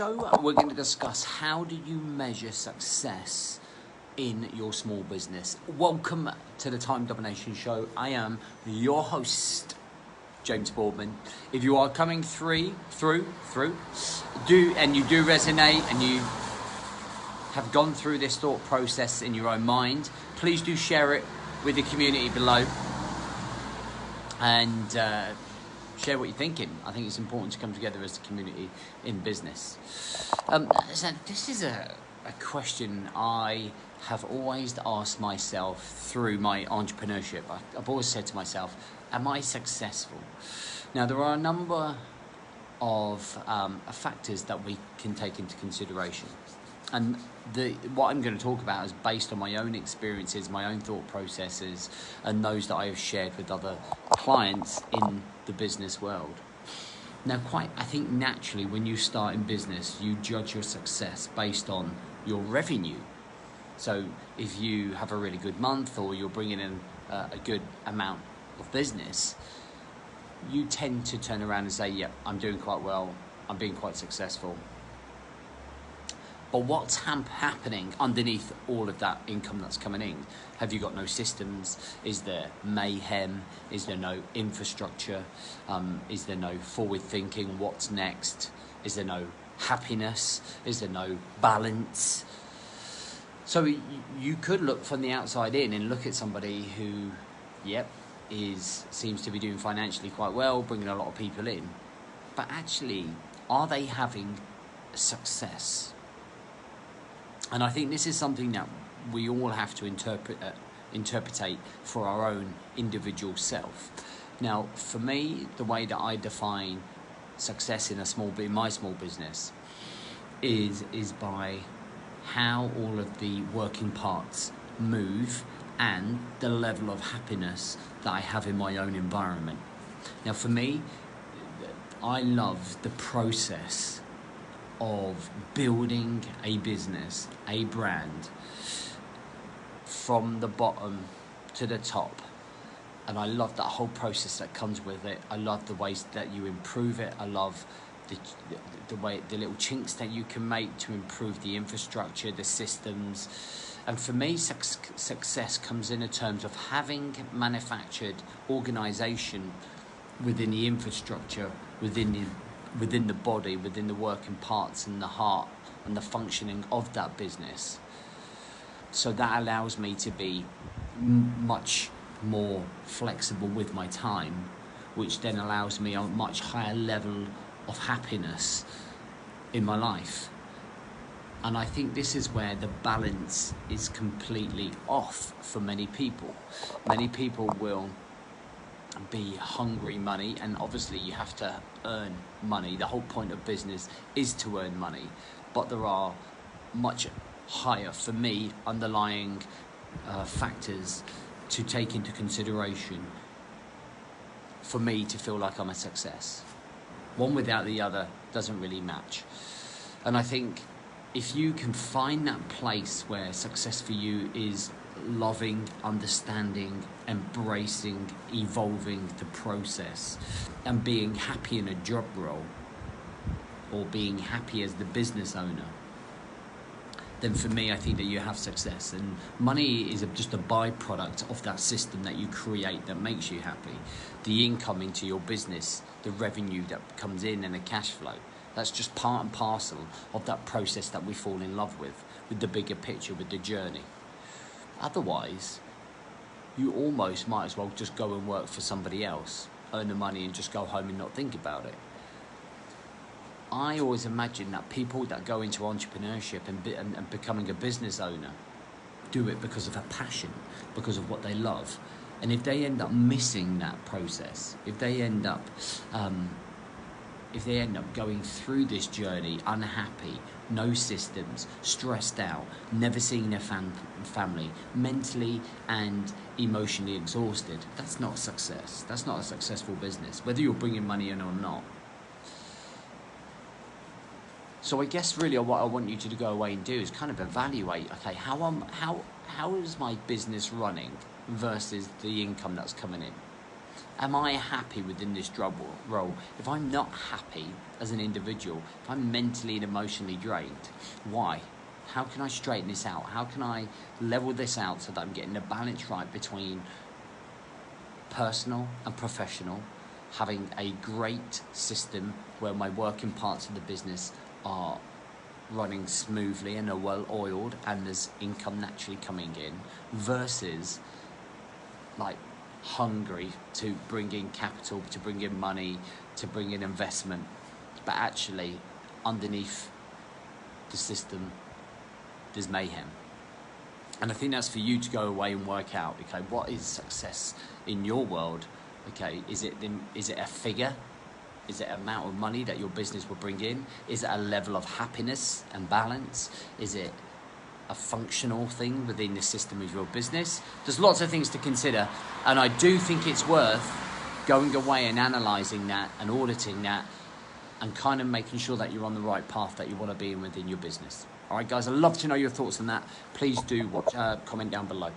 So we're going to discuss how do you measure success in your small business. Welcome to the Time Domination Show. I am your host, James Boardman. If you are coming through, and you do resonate and you have gone through this thought process in your own mind, please do share it with the community below and share what you're thinking. I think it's important to come together as a community in business. So this is a question I have always asked myself through my entrepreneurship. I've always said to myself, am I successful? Now, there are a number of factors that we can take into consideration. And what I'm going to talk about is based on my own experiences, my own thought processes, and those that I have shared with other clients in the business world. Now, I think naturally when you start in business, you judge your success based on your revenue. So if you have a really good month or you're bringing in a good amount of business, you tend to turn around and say, yep, I'm doing quite well, I'm being quite successful. But what's happening underneath all of that income that's coming in? Have you got no systems? Is there mayhem? Is there no infrastructure? Is there no forward thinking? What's next? Is there no happiness? Is there no balance? So you could look from the outside in and look at somebody who, seems to be doing financially quite well, bringing a lot of people in. But actually, are they having success? And I think this is something that we all have to interpretate for our own individual self. Now, for me, the way that I define success in my small business is by how all of the working parts move and the level of happiness that I have in my own environment. Now, for me, I love the process of building a business, a brand, from the bottom to the top. And I love that whole process that comes with it. I love the ways that you improve it. I love the little chinks that you can make to improve the infrastructure, the systems. And for me, success comes in terms of having manufactured organisation within the infrastructure, within the body, within the working parts and the heart and the functioning of that business. So that allows me to be much more flexible with my time, which then allows me a much higher level of happiness in my life. And I think this is where the balance is completely off for many people. Many people will be hungry money, and obviously you have to earn money. The whole point of business is to earn money, but there are much higher, for me, underlying factors to take into consideration for me to feel like I'm a success. One without the other doesn't really match. And I think if you can find that place where success for you is loving, understanding, embracing, evolving the process, and being happy in a job role, or being happy as the business owner, then for me, I think that you have success. And money is just a byproduct of that system that you create that makes you happy. The income into your business, the revenue that comes in, and the cash flow. That's just part and parcel of that process that we fall in love with the bigger picture, with the journey. Otherwise, you almost might as well just go and work for somebody else, earn the money and just go home and not think about it. I always imagine that people that go into entrepreneurship and becoming a business owner do it because of a passion, because of what they love. And if they end up missing that process, if they end up going through this journey unhappy, no systems, stressed out, never seeing their family, mentally and emotionally exhausted, that's not success. That's not a successful business, whether you're bringing money in or not. So I guess really what I want you to go away and do is kind of evaluate, okay, how is my business running versus the income that's coming in? Am I happy within this job role? If I'm not happy as an individual, if I'm mentally and emotionally drained, why? How can I straighten this out? How can I level this out so that I'm getting the balance right between personal and professional, having a great system where my working parts of the business are running smoothly and are well oiled and there's income naturally coming in, versus like hungry to bring in capital, to bring in money, to bring in investment, but actually underneath the system there's mayhem. And I think that's for you to go away and work out, okay, what is success in your world? Okay, is it a figure? Is it an amount of money that your business will bring in? Is it a level of happiness and balance? Is it a functional thing within the system of your business? There's lots of things to consider, and I do think it's worth going away and analysing that and auditing that and kind of making sure that you're on the right path that you want to be in within your business. All right, guys, I'd love to know your thoughts on that. Please do comment down below.